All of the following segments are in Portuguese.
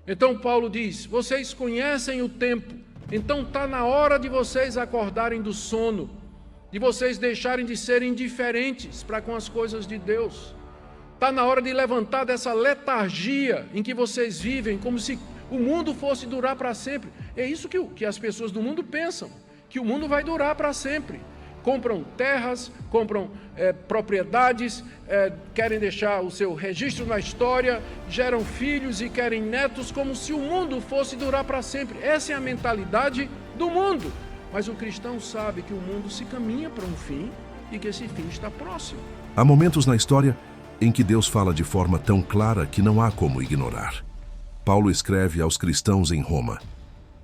Então Paulo diz: vocês conhecem o tempo, então está na hora de vocês acordarem do sono, de vocês deixarem de serem indiferentes para com as coisas de Deus. Está na hora de levantar dessa letargia em que vocês vivem, como se o mundo fosse durar para sempre. É isso que as pessoas do mundo pensam, que o mundo vai durar para sempre. Compram terras, compram propriedades, querem deixar o seu registro na história, geram filhos e querem netos, como se o mundo fosse durar para sempre. Essa é a mentalidade do mundo. Mas o cristão sabe que o mundo se caminha para um fim e que esse fim está próximo. Há momentos na história em que Deus fala de forma tão clara que não há como ignorar. Paulo escreve aos cristãos em Roma: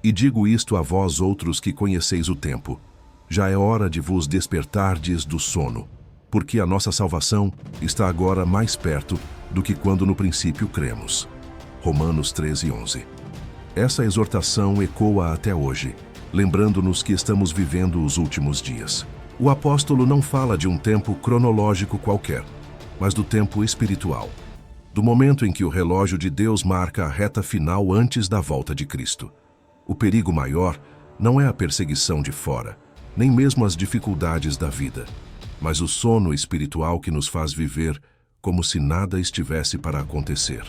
E digo isto a vós outros que conheceis o tempo. Já é hora de vos despertardes do sono, porque a nossa salvação está agora mais perto do que quando no princípio cremos. Romanos 13:11. Essa exortação ecoa até hoje, lembrando-nos que estamos vivendo os últimos dias. O apóstolo não fala de um tempo cronológico qualquer, mas do tempo espiritual, do momento em que o relógio de Deus marca a reta final antes da volta de Cristo. O perigo maior não é a perseguição de fora, nem mesmo as dificuldades da vida, mas o sono espiritual que nos faz viver como se nada estivesse para acontecer.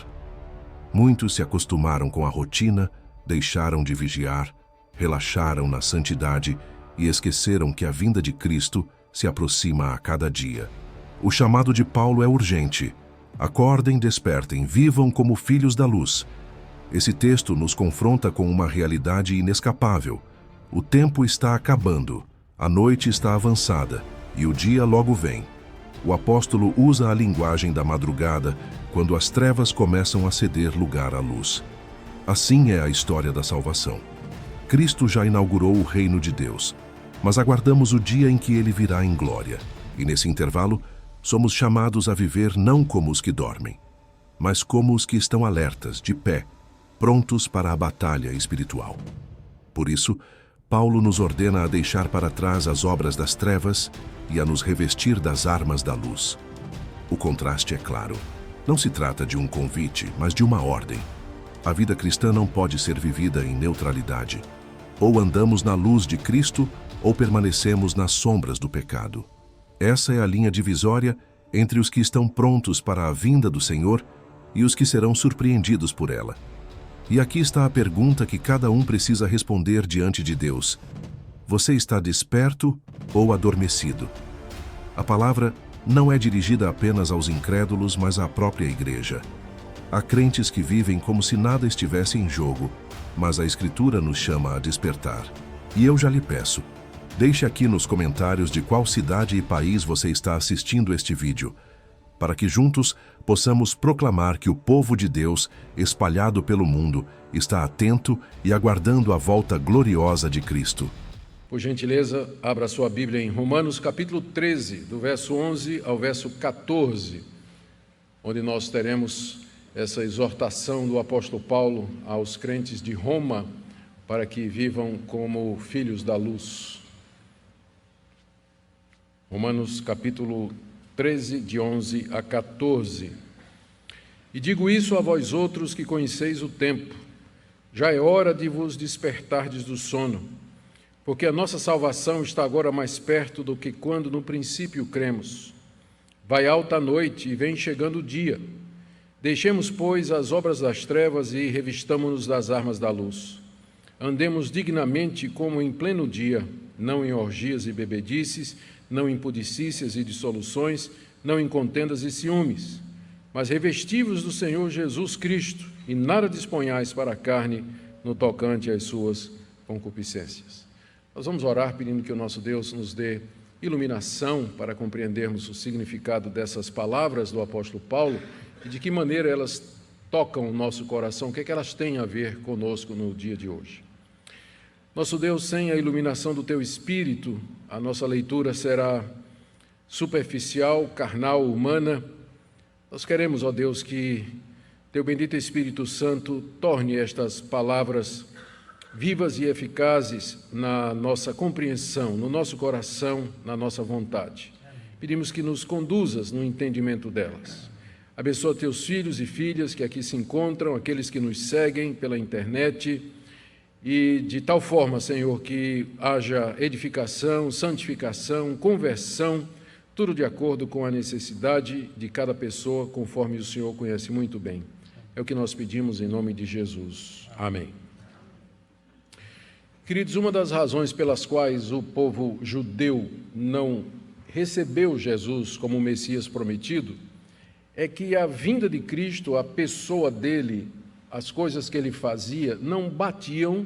Muitos se acostumaram com a rotina, deixaram de vigiar, relaxaram na santidade e esqueceram que a vinda de Cristo se aproxima a cada dia. O chamado de Paulo é urgente. Acordem, despertem, vivam como filhos da luz. Esse texto nos confronta com uma realidade inescapável. O tempo está acabando, a noite está avançada e o dia logo vem. O apóstolo usa a linguagem da madrugada quando as trevas começam a ceder lugar à luz. Assim é a história da salvação. Cristo já inaugurou o reino de Deus, mas aguardamos o dia em que ele virá em glória. E nesse intervalo, somos chamados a viver não como os que dormem, mas como os que estão alertas, de pé, prontos para a batalha espiritual. Por isso, Paulo nos ordena a deixar para trás as obras das trevas e a nos revestir das armas da luz. O contraste é claro. Não se trata de um convite, mas de uma ordem. A vida cristã não pode ser vivida em neutralidade. Ou andamos na luz de Cristo, ou permanecemos nas sombras do pecado. Essa é a linha divisória entre os que estão prontos para a vinda do Senhor e os que serão surpreendidos por ela. E aqui está a pergunta que cada um precisa responder diante de Deus: você está desperto ou adormecido? A palavra não é dirigida apenas aos incrédulos, mas à própria igreja. Há crentes que vivem como se nada estivesse em jogo, mas a Escritura nos chama a despertar. E eu já lhe peço, deixe aqui nos comentários de qual cidade e país você está assistindo este vídeo, para que juntos possamos proclamar que o povo de Deus, espalhado pelo mundo, está atento e aguardando a volta gloriosa de Cristo. Por gentileza, abra sua Bíblia em Romanos capítulo 13, do verso 11 ao verso 14, onde nós teremos essa exortação do apóstolo Paulo aos crentes de Roma para que vivam como filhos da luz. Romanos capítulo 13, de 11 a 14. E digo isso a vós outros que conheceis o tempo. Já é hora de vos despertardes do sono, porque a nossa salvação está agora mais perto do que quando no princípio cremos. Vai alta a noite e vem chegando o dia. Deixemos, pois, as obras das trevas e revistamo-nos das armas da luz. Andemos dignamente como em pleno dia, não em orgias e bebedices, não em pudicícias e dissoluções, não em contendas e ciúmes, mas revesti-vos do Senhor Jesus Cristo, e nada disponhais para a carne no tocante às suas concupiscências. Nós vamos orar pedindo que o nosso Deus nos dê iluminação para compreendermos o significado dessas palavras do apóstolo Paulo e de que maneira elas tocam o nosso coração, o que é que elas têm a ver conosco no dia de hoje. Nosso Deus, sem a iluminação do Teu Espírito, a nossa leitura será superficial, carnal, humana. Nós queremos, ó Deus, que Teu bendito Espírito Santo torne estas palavras vivas e eficazes na nossa compreensão, no nosso coração, na nossa vontade. Pedimos que nos conduzas no entendimento delas. Abençoa teus filhos e filhas que aqui se encontram, aqueles que nos seguem pela internet, e de tal forma, Senhor, que haja edificação, santificação, conversão, tudo de acordo com a necessidade de cada pessoa, conforme o Senhor conhece muito bem. É o que nós pedimos em nome de Jesus. Amém. Queridos, uma das razões pelas quais o povo judeu não recebeu Jesus como o Messias prometido é que a vinda de Cristo, a pessoa dele, as coisas que ele fazia, não batiam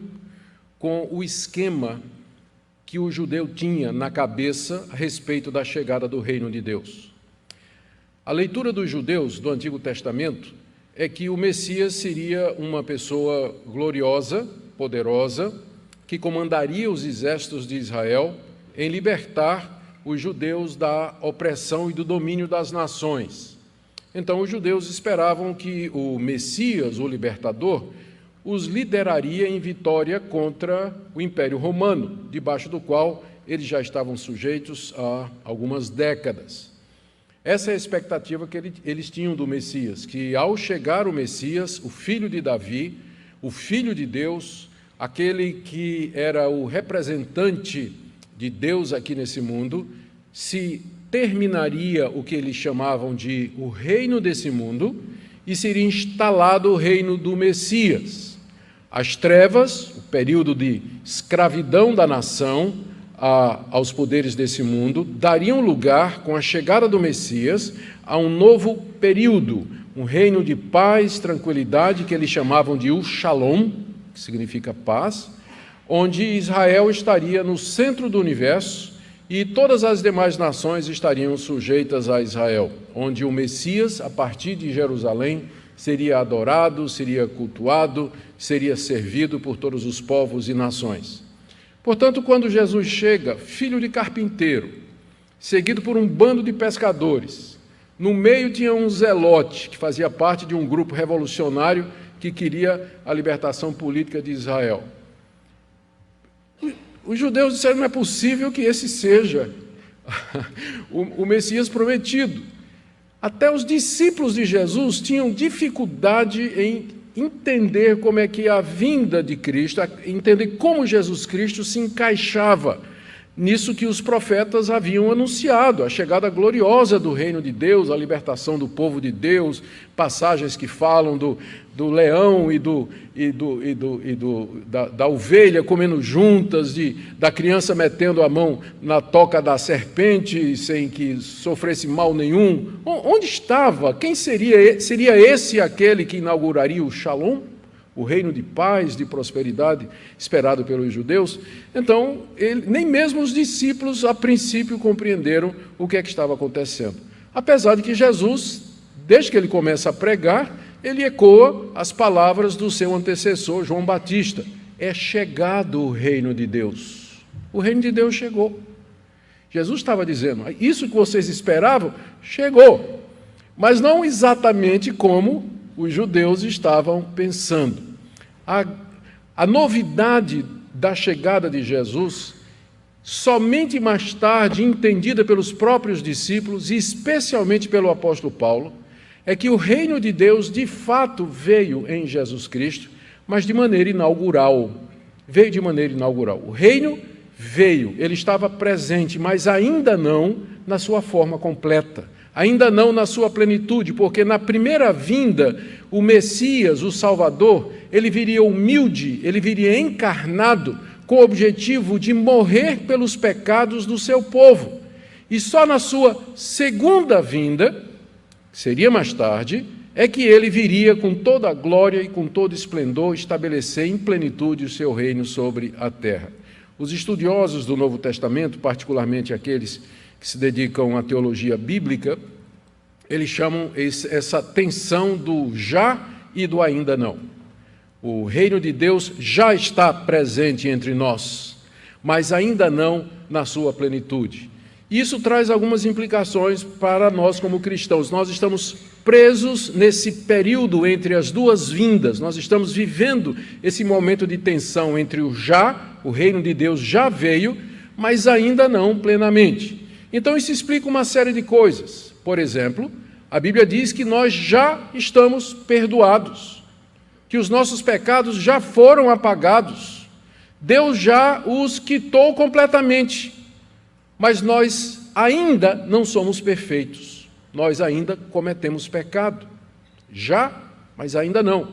com o esquema que o judeu tinha na cabeça a respeito da chegada do reino de Deus. A leitura dos judeus do Antigo Testamento é que o Messias seria uma pessoa gloriosa, poderosa, que comandaria os exércitos de Israel em libertar os judeus da opressão e do domínio das nações. Então, os judeus esperavam que o Messias, o libertador, os lideraria em vitória contra o Império Romano, debaixo do qual eles já estavam sujeitos há algumas décadas. Essa é a expectativa que eles tinham do Messias, que ao chegar o Messias, o filho de Davi, o filho de Deus, aquele que era o representante de Deus aqui nesse mundo, se terminaria o que eles chamavam de o reino desse mundo e seria instalado o reino do Messias. As trevas, o período de escravidão da nação aos poderes desse mundo, dariam lugar, com a chegada do Messias, a um novo período, um reino de paz, tranquilidade, que eles chamavam de o Shalom, que significa paz, onde Israel estaria no centro do universo e todas as demais nações estariam sujeitas a Israel, onde o Messias, a partir de Jerusalém, seria adorado, seria cultuado, seria servido por todos os povos e nações. Portanto, quando Jesus chega, filho de carpinteiro, seguido por um bando de pescadores, no meio tinha um zelote, que fazia parte de um grupo revolucionário que queria a libertação política de Israel. Os judeus disseram: não é possível que esse seja o Messias prometido. Até os discípulos de Jesus tinham dificuldade em entender como é que a vinda de Cristo, entender como Jesus Cristo se encaixava nisso que os profetas haviam anunciado, a chegada gloriosa do reino de Deus, a libertação do povo de Deus, passagens que falam do leão da ovelha comendo juntas, da criança metendo a mão na toca da serpente sem que sofresse mal nenhum. Onde estava? Quem seria? Seria esse aquele que inauguraria o Shalom? O reino de paz, de prosperidade esperado pelos judeus? Então, nem mesmo os discípulos, a princípio, compreenderam o que é que estava acontecendo. Apesar de que Jesus, desde que ele começa a pregar, ele ecoa as palavras do seu antecessor, João Batista: é chegado o reino de Deus. O reino de Deus chegou. Jesus estava dizendo: isso que vocês esperavam, chegou. Mas não exatamente como os judeus estavam pensando. A novidade da chegada de Jesus, somente mais tarde entendida pelos próprios discípulos e especialmente pelo apóstolo Paulo, é que o reino de Deus de fato veio em Jesus Cristo, mas de maneira inaugural. Veio de maneira inaugural. O reino veio, ele estava presente, mas ainda não na sua forma completa. Ainda não na sua plenitude, porque na primeira vinda, o Messias, o Salvador, ele viria humilde, ele viria encarnado, com o objetivo de morrer pelos pecados do seu povo. E só na sua segunda vinda, que seria mais tarde, é que ele viria com toda a glória e com todo esplendor estabelecer em plenitude o seu reino sobre a terra. Os estudiosos do Novo Testamento, particularmente aqueles que se dedicam à teologia bíblica, eles chamam essa tensão do já e do ainda não. O reino de Deus já está presente entre nós, mas ainda não na sua plenitude. Isso traz algumas implicações para nós como cristãos. Nós estamos presos nesse período entre as duas vindas. Nós estamos vivendo esse momento de tensão entre o já, o reino de Deus já veio, mas ainda não plenamente. Então isso explica uma série de coisas. Por exemplo, A Bíblia diz que nós já estamos perdoados, que os nossos pecados já foram apagados. Deus já os quitou completamente, mas nós ainda não somos perfeitos. Nós ainda cometemos pecado. Já, mas ainda não.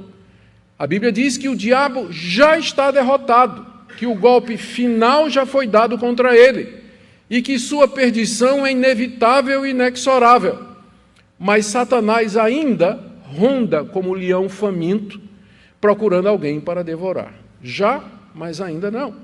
A Bíblia diz que o diabo já está derrotado, que o golpe final já foi dado contra ele e que sua perdição é inevitável e inexorável. Mas Satanás ainda ronda como leão faminto, procurando alguém para devorar. Já, mas ainda não.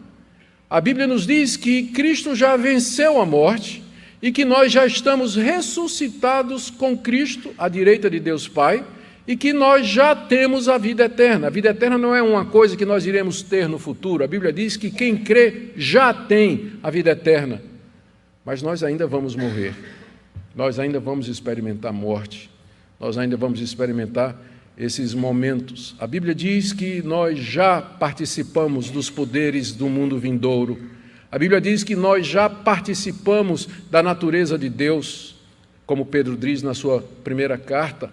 A Bíblia nos diz que Cristo já venceu a morte e que nós já estamos ressuscitados com Cristo à direita de Deus Pai e que nós já temos a vida eterna. A vida eterna não é uma coisa que nós iremos ter no futuro. A Bíblia diz que quem crê já tem a vida eterna, mas nós ainda vamos morrer. Nós ainda vamos experimentar morte. Nós ainda vamos experimentar esses momentos. A Bíblia diz que nós já participamos dos poderes do mundo vindouro. A Bíblia diz que nós já participamos da natureza de Deus, como Pedro diz na sua primeira carta.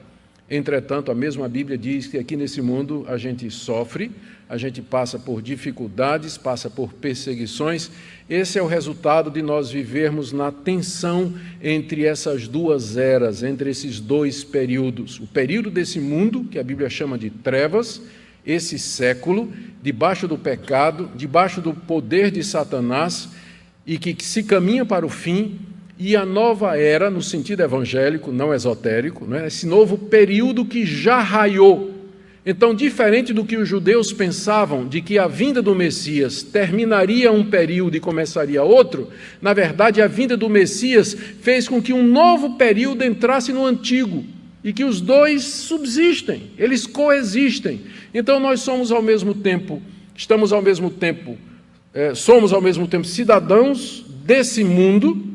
Entretanto, a mesma Bíblia diz que aqui nesse mundo a gente sofre, a gente passa por dificuldades, passa por perseguições. Esse é o resultado de nós vivermos na tensão entre essas duas eras, entre esses dois períodos. O período desse mundo, que a Bíblia chama de trevas, esse século, debaixo do pecado, debaixo do poder de Satanás, e que se caminha para o fim, e a nova era, no sentido evangélico, não esotérico, né? Esse novo período que já raiou. Então, diferente do que os judeus pensavam, de que a vinda do Messias terminaria um período e começaria outro, na verdade, a vinda do Messias fez com que um novo período entrasse no antigo, e que os dois subsistem, eles coexistem. Então, nós somos ao mesmo tempo cidadãos desse mundo,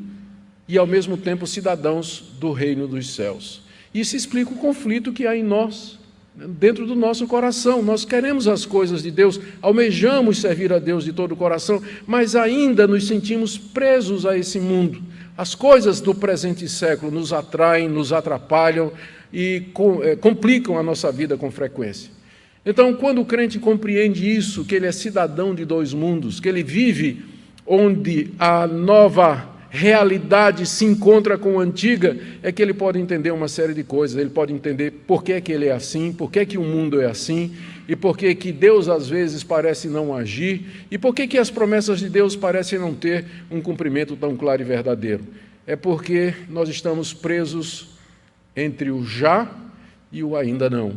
e ao mesmo tempo cidadãos do reino dos céus. Isso explica o conflito que há em nós, dentro do nosso coração. Nós queremos as coisas de Deus, almejamos servir a Deus de todo o coração, mas ainda nos sentimos presos a esse mundo. As coisas do presente século nos atraem, nos atrapalham e complicam a nossa vida com frequência. Então, quando o crente compreende isso, que ele é cidadão de dois mundos, que ele vive onde a nova realidade se encontra com a antiga, é que ele pode entender uma série de coisas. Ele pode entender por que é que ele é assim, por que é que o mundo é assim, e por que é que Deus às vezes parece não agir, e por que é que as promessas de Deus parecem não ter um cumprimento tão claro e verdadeiro. É porque nós estamos presos entre o já e o ainda não.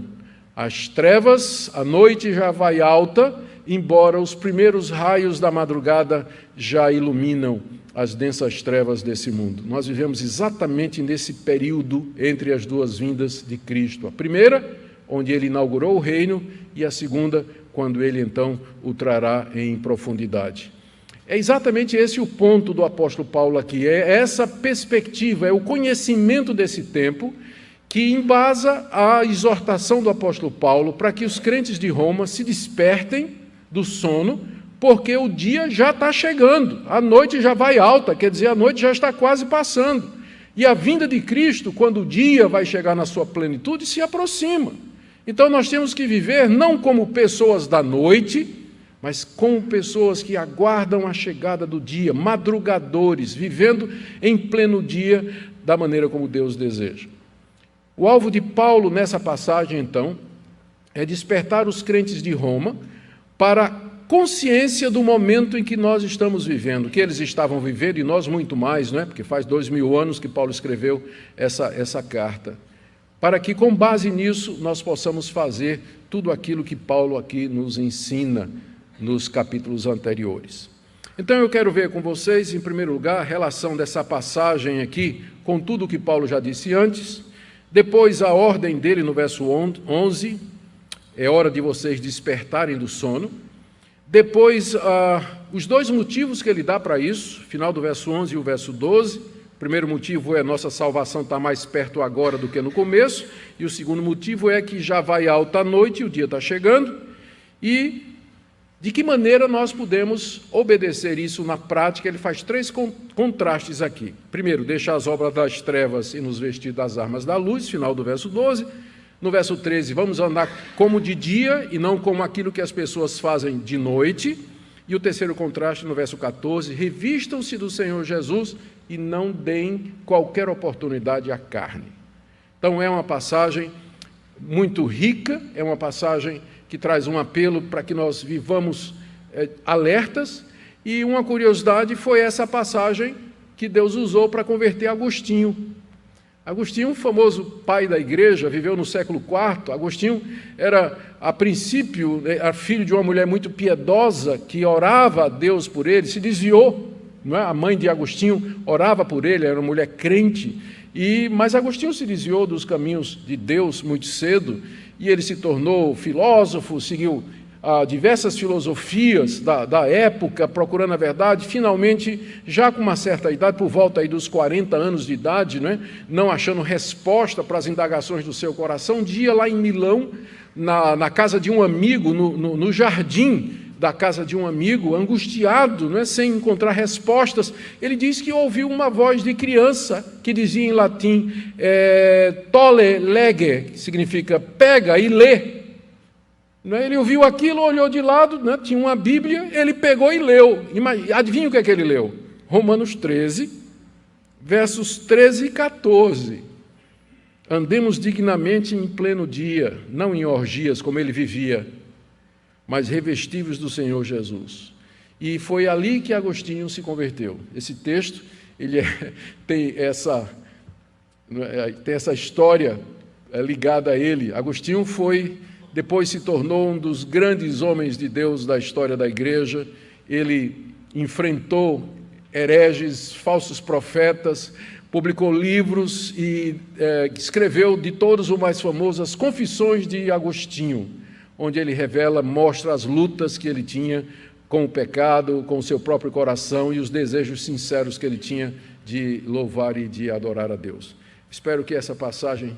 As trevas, a noite já vai alta, embora os primeiros raios da madrugada já iluminam as densas trevas desse mundo. Nós vivemos exatamente nesse período entre as duas vindas de Cristo. A primeira, onde ele inaugurou o reino, e a segunda, quando ele então o trará em profundidade. É exatamente esse o ponto do apóstolo Paulo aqui, é essa perspectiva, é o conhecimento desse tempo que embasa a exortação do apóstolo Paulo para que os crentes de Roma se despertem do sono, porque o dia já está chegando, a noite já vai alta, quer dizer, a noite já está quase passando. E a vinda de Cristo, quando o dia vai chegar na sua plenitude, se aproxima. Então nós temos que viver não como pessoas da noite, mas como pessoas que aguardam a chegada do dia, madrugadores, vivendo em pleno dia da maneira como Deus deseja. O alvo de Paulo nessa passagem, então, é despertar os crentes de Roma para consciência do momento em que nós estamos vivendo, que eles estavam vivendo, e nós muito mais, não é? Porque faz 2000 anos que Paulo escreveu essa carta, para que, com base nisso, nós possamos fazer tudo aquilo que Paulo aqui nos ensina nos capítulos anteriores. Então, eu quero ver com vocês, em primeiro lugar, a relação dessa passagem aqui com tudo o que Paulo já disse antes, depois a ordem dele no verso 11, é hora de vocês despertarem do sono. Depois, os dois motivos que ele dá para isso, final do verso 11 e o verso 12. O primeiro motivo é nossa salvação está mais perto agora do que no começo, e o segundo motivo é que já vai alta a noite e o dia está chegando. E De que maneira nós podemos obedecer isso na prática? Ele faz 3 contrastes aqui. Primeiro, deixa as obras das trevas e nos vestir das armas da luz, final do verso 12. No verso 13, vamos andar como de dia e não como aquilo que as pessoas fazem de noite. E o terceiro contraste, no verso 14, revistam-se do Senhor Jesus e não deem qualquer oportunidade à carne. Então é uma passagem muito rica, é uma passagem que traz um apelo para que nós vivamos alertas, e uma curiosidade foi essa passagem que Deus usou para converter Agostinho. Agostinho, famoso pai da igreja, viveu no século IV. Agostinho era, a princípio, era filho de uma mulher muito piedosa, que orava a Deus por ele, se desviou, não é? A mãe de Agostinho orava por ele, era uma mulher crente, mas Agostinho se desviou dos caminhos de Deus muito cedo, e ele se tornou filósofo, seguiu diversas filosofias da época, procurando a verdade. Finalmente, já com uma certa idade, por volta aí dos 40 anos de idade, não achando resposta para as indagações do seu coração, um dia lá em Milão, na casa de um amigo, no jardim da casa de um amigo, angustiado, sem encontrar respostas, ele diz que ouviu uma voz de criança que dizia em latim, tolle lege, que significa pega e lê. Ele ouviu aquilo, olhou de lado, tinha uma Bíblia, ele pegou e leu. Adivinha o que é que ele leu? Romanos 13, versos 13 e 14. Andemos dignamente em pleno dia, não em orgias como ele vivia, mas revestivos do Senhor Jesus. E foi ali que Agostinho se converteu. Esse texto ele tem essa história ligada a ele. Agostinho depois se tornou um dos grandes homens de Deus da história da igreja. Ele enfrentou hereges, falsos profetas, publicou livros e escreveu de todos o mais famoso, as Confissões de Agostinho, onde ele mostra as lutas que ele tinha com o pecado, com o seu próprio coração e os desejos sinceros que ele tinha de louvar e de adorar a Deus. Espero que essa passagem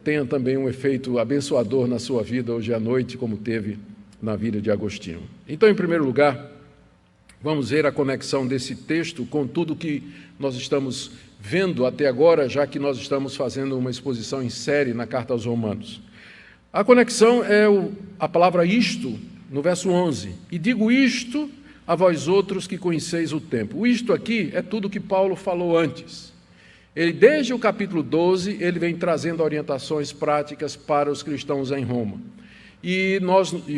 tenha também um efeito abençoador na sua vida hoje à noite, como teve na vida de Agostinho. Então, em primeiro lugar, vamos ver a conexão desse texto com tudo que nós estamos vendo até agora, já que nós estamos fazendo uma exposição em série na Carta aos Romanos. A conexão é a palavra isto, no verso 11. E digo isto a vós outros que conheceis o tempo. O isto aqui é tudo que Paulo falou antes. Ele, desde o capítulo 12, ele vem trazendo orientações práticas para os cristãos em Roma. E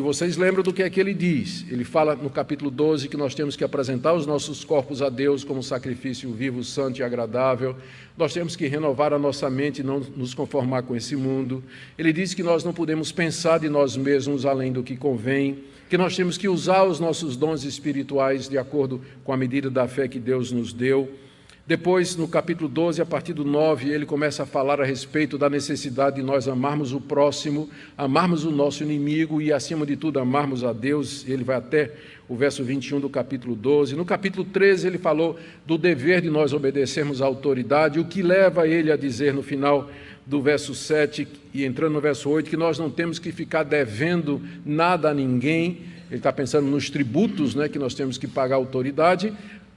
vocês lembram do que é que ele diz? Ele fala no capítulo 12 que nós temos que apresentar os nossos corpos a Deus como sacrifício vivo, santo e agradável. Nós temos que renovar a nossa mente e não nos conformar com esse mundo. Ele diz que nós não podemos pensar de nós mesmos além do que convém, que nós temos que usar os nossos dons espirituais de acordo com a medida da fé que Deus nos deu. Depois, no capítulo 12, a partir do 9, ele começa a falar a respeito da necessidade de nós amarmos o próximo, amarmos o nosso inimigo e, acima de tudo, amarmos a Deus. Ele vai até o verso 21 do capítulo 12. No capítulo 13, ele falou do dever de nós obedecermos à autoridade, o que leva ele a dizer no final do verso 7 e entrando no verso 8, que nós não temos que ficar devendo nada a ninguém. Ele está pensando nos tributos, que nós temos que pagar à autoridade,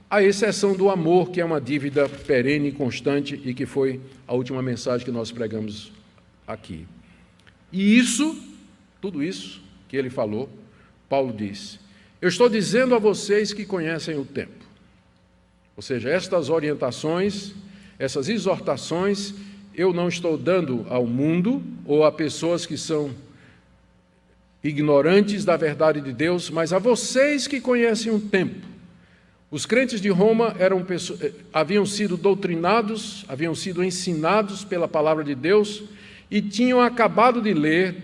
à exceção do amor, que é uma dívida perene e constante, e que foi a última mensagem que nós pregamos aqui. E tudo isso que ele falou, Paulo diz, eu estou dizendo a vocês que conhecem o tempo. Ou seja, estas orientações, essas exortações, eu não estou dando ao mundo ou a pessoas que são ignorantes da verdade de Deus, mas a vocês que conhecem o tempo. Os crentes de Roma haviam sido doutrinados, haviam sido ensinados pela palavra de Deus e tinham acabado de ler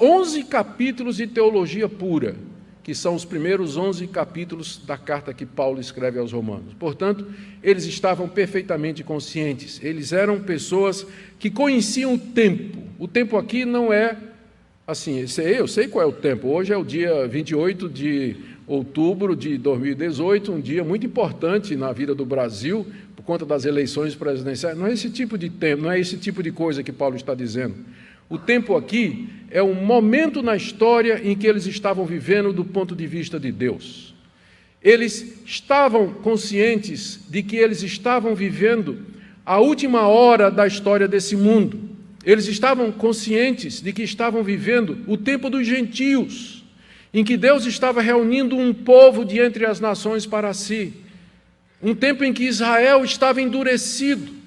11 capítulos de teologia pura, que são os primeiros 11 capítulos da carta que Paulo escreve aos Romanos. Portanto, eles estavam perfeitamente conscientes. Eles eram pessoas que conheciam o tempo. O tempo aqui não é assim, eu sei qual é o tempo. Hoje é o dia 28 de outubro de 2018, um dia muito importante na vida do Brasil, por conta das eleições presidenciais. Não é esse tipo de tempo, não é esse tipo de coisa que Paulo está dizendo. O tempo aqui é um momento na história em que eles estavam vivendo do ponto de vista de Deus. Eles estavam conscientes de que eles estavam vivendo a última hora da história desse mundo. Eles estavam conscientes de que estavam vivendo o tempo dos gentios, em que Deus estava reunindo um povo de entre as nações para si. Um tempo em que Israel estava endurecido,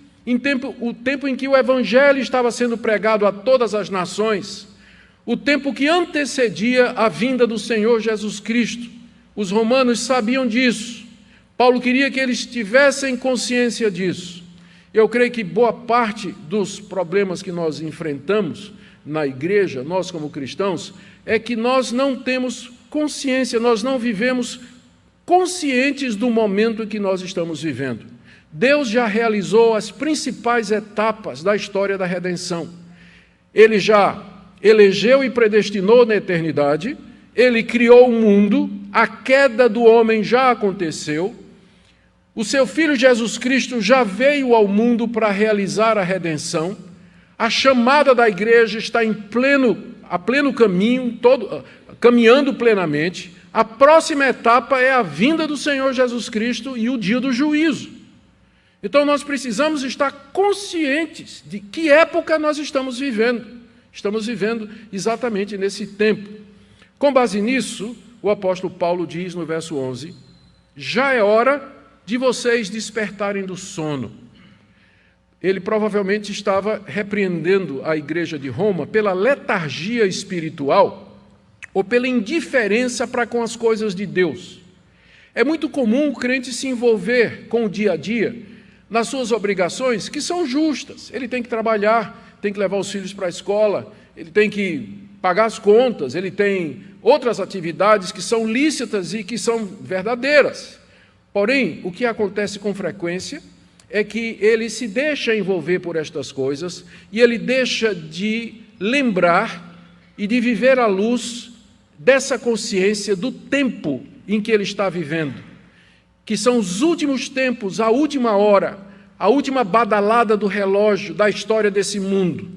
o tempo em que o evangelho estava sendo pregado a todas as nações, o tempo que antecedia a vinda do Senhor Jesus Cristo. Os romanos sabiam disso. Paulo queria que eles tivessem consciência disso. Eu creio que boa parte dos problemas que nós enfrentamos na igreja, nós como cristãos, é que nós não temos consciência, nós não vivemos conscientes do momento em que nós estamos vivendo. Deus já realizou as principais etapas da história da redenção. Ele já elegeu e predestinou na eternidade, ele criou o mundo, a queda do homem já aconteceu, o seu Filho Jesus Cristo já veio ao mundo para realizar a redenção, a chamada da igreja está a pleno caminho, caminhando plenamente. A próxima etapa é a vinda do Senhor Jesus Cristo e o dia do juízo. Então nós precisamos estar conscientes de que época nós estamos vivendo. Estamos vivendo exatamente nesse tempo. Com base nisso, o apóstolo Paulo diz no verso 11, já é hora de vocês despertarem do sono. Ele provavelmente estava repreendendo a igreja de Roma pela letargia espiritual ou pela indiferença para com as coisas de Deus. É muito comum o crente se envolver com o dia a dia nas suas obrigações, que são justas. Ele tem que trabalhar, tem que levar os filhos para a escola, ele tem que pagar as contas, ele tem outras atividades que são lícitas e que são verdadeiras. Porém, o que acontece com frequência é que ele se deixa envolver por estas coisas e ele deixa de lembrar e de viver à luz dessa consciência do tempo em que ele está vivendo, que são os últimos tempos, a última hora, a última badalada do relógio da história desse mundo.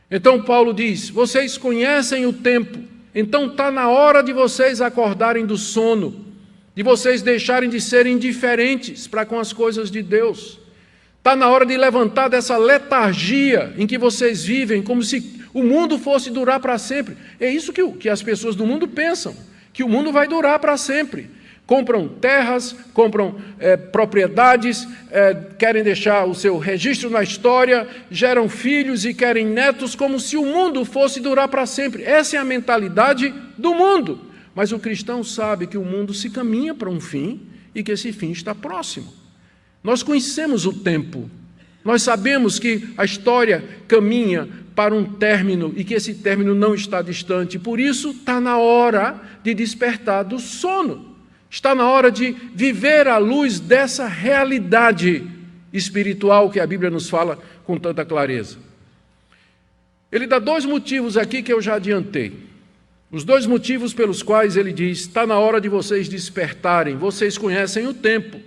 Então Paulo diz, vocês conhecem o tempo, então está na hora de vocês acordarem do sono, de vocês deixarem de serem indiferentes para com as coisas de Deus. Está na hora de levantar dessa letargia em que vocês vivem, como se o mundo fosse durar para sempre. É isso que as pessoas do mundo pensam, que o mundo vai durar para sempre. Compram terras, compram propriedades, querem deixar o seu registro na história, geram filhos e querem netos, como se o mundo fosse durar para sempre. Essa é a mentalidade do mundo. Mas o cristão sabe que o mundo se caminha para um fim e que esse fim está próximo. Nós conhecemos o tempo, nós sabemos que a história caminha para um término e que esse término não está distante. Por isso, está na hora de despertar do sono. Está na hora de viver à luz dessa realidade espiritual que a Bíblia nos fala com tanta clareza. Ele dá dois motivos aqui que eu já adiantei. Os dois motivos pelos quais ele diz, está na hora de vocês despertarem, vocês conhecem o tempo.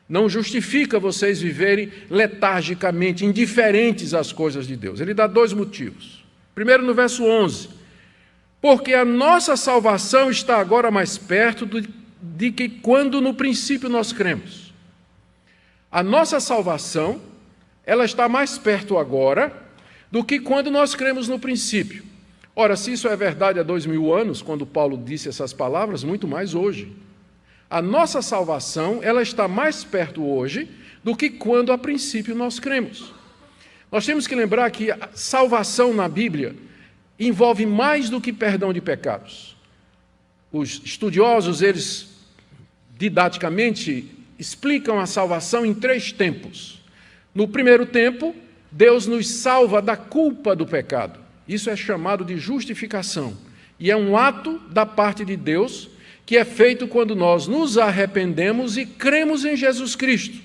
Não justifica vocês viverem letargicamente, indiferentes às coisas de Deus. Ele dá dois motivos. Primeiro, no verso 11. Porque a nossa salvação está agora mais perto de que quando no princípio nós cremos. A nossa salvação, ela está mais perto agora do que quando nós cremos no princípio. Ora, se isso é verdade há 2000 anos, quando Paulo disse essas palavras, muito mais hoje. A nossa salvação, ela está mais perto hoje do que quando a princípio nós cremos. Nós temos que lembrar que a salvação na Bíblia envolve mais do que perdão de pecados. Os estudiosos, eles didaticamente explicam a salvação em 3 tempos. No primeiro tempo, Deus nos salva da culpa do pecado. Isso é chamado de justificação. E é um ato da parte de Deus que é feito quando nós nos arrependemos e cremos em Jesus Cristo.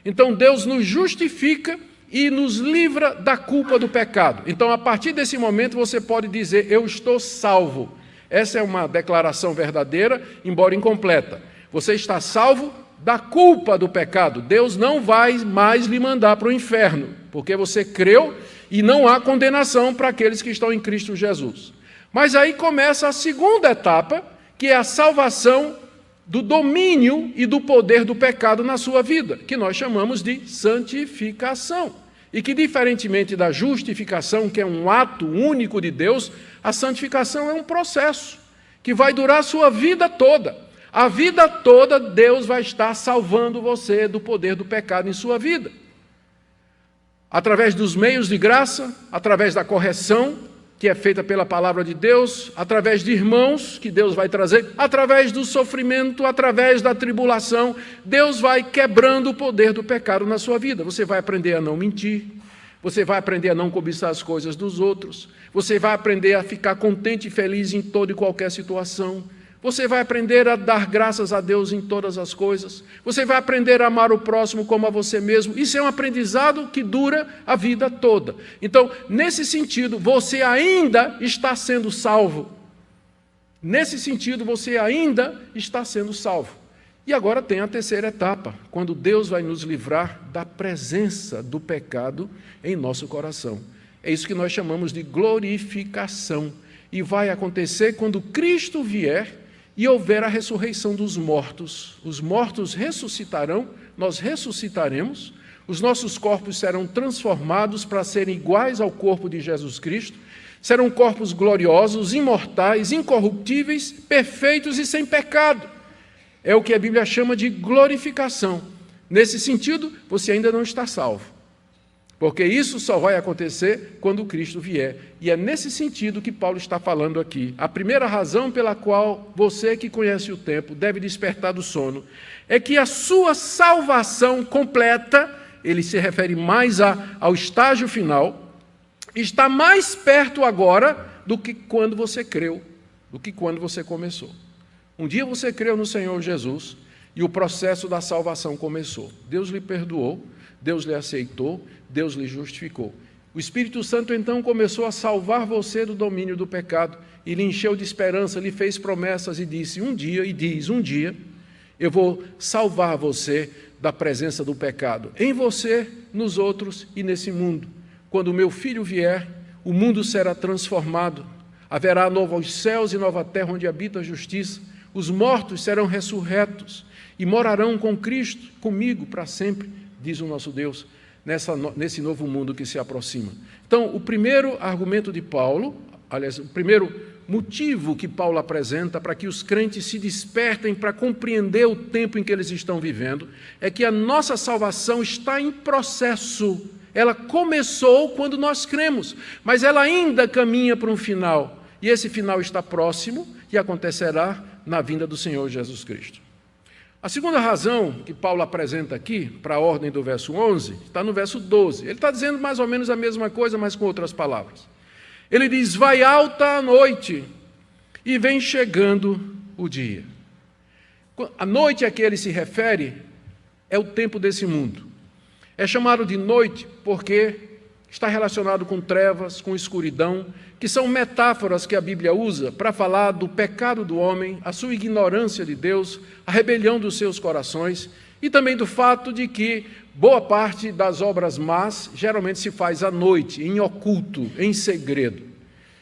Então Deus nos justifica e nos livra da culpa do pecado. Então, a partir desse momento, você pode dizer, eu estou salvo. Essa é uma declaração verdadeira, embora incompleta. Você está salvo da culpa do pecado. Deus não vai mais lhe mandar para o inferno, porque você creu e não há condenação para aqueles que estão em Cristo Jesus. Mas aí começa a segunda etapa, que é a salvação do domínio e do poder do pecado na sua vida, que nós chamamos de santificação. E que, diferentemente da justificação, que é um ato único de Deus, a santificação é um processo que vai durar a sua vida toda. A vida toda Deus vai estar salvando você do poder do pecado em sua vida. Através dos meios de graça, através da correção, que é feita pela palavra de Deus, através de irmãos que Deus vai trazer, através do sofrimento, através da tribulação, Deus vai quebrando o poder do pecado na sua vida. Você vai aprender a não mentir, você vai aprender a não cobiçar as coisas dos outros, você vai aprender a ficar contente e feliz em toda e qualquer situação, você vai aprender a dar graças a Deus em todas as coisas, você vai aprender a amar o próximo como a você mesmo. Isso é um aprendizado que dura a vida toda. Então, nesse sentido, você ainda está sendo salvo. Nesse sentido, você ainda está sendo salvo. E agora tem a terceira etapa, quando Deus vai nos livrar da presença do pecado em nosso coração. É isso que nós chamamos de glorificação. E vai acontecer quando Cristo vier e houver a ressurreição dos mortos. Os mortos ressuscitarão, nós ressuscitaremos, os nossos corpos serão transformados para serem iguais ao corpo de Jesus Cristo, serão corpos gloriosos, imortais, incorruptíveis, perfeitos e sem pecado. É o que a Bíblia chama de glorificação. Nesse sentido, você ainda não está salvo, porque isso só vai acontecer quando Cristo vier. E é nesse sentido que Paulo está falando aqui. A primeira razão pela qual você que conhece o tempo deve despertar do sono é que a sua salvação completa, ele se refere mais ao estágio final, está mais perto agora do que quando você creu, do que quando você começou. Um dia você creu no Senhor Jesus e o processo da salvação começou. Deus lhe perdoou, Deus lhe aceitou, Deus lhe justificou. O Espírito Santo então começou a salvar você do domínio do pecado e lhe encheu de esperança, lhe fez promessas e disse um dia, eu vou salvar você da presença do pecado, em você, nos outros e nesse mundo. Quando o meu Filho vier, o mundo será transformado, haverá novos céus e nova terra onde habita a justiça, os mortos serão ressurretos e morarão com Cristo, comigo para sempre, diz o nosso Deus, nesse novo mundo que se aproxima. Então, o primeiro argumento de Paulo, aliás, o primeiro motivo que Paulo apresenta para que os crentes se despertem para compreender o tempo em que eles estão vivendo, é que a nossa salvação está em processo. Ela começou quando nós cremos, mas ela ainda caminha para um final. E esse final está próximo e acontecerá na vinda do Senhor Jesus Cristo. A segunda razão que Paulo apresenta aqui, para a ordem do verso 11, está no verso 12. Ele está dizendo mais ou menos a mesma coisa, mas com outras palavras. Ele diz, vai alta a noite e vem chegando o dia. A noite a que ele se refere é o tempo desse mundo. É chamado de noite porque está relacionado com trevas, com escuridão, que são metáforas que a Bíblia usa para falar do pecado do homem, a sua ignorância de Deus, a rebelião dos seus corações e também do fato de que boa parte das obras más geralmente se faz à noite, em oculto, em segredo.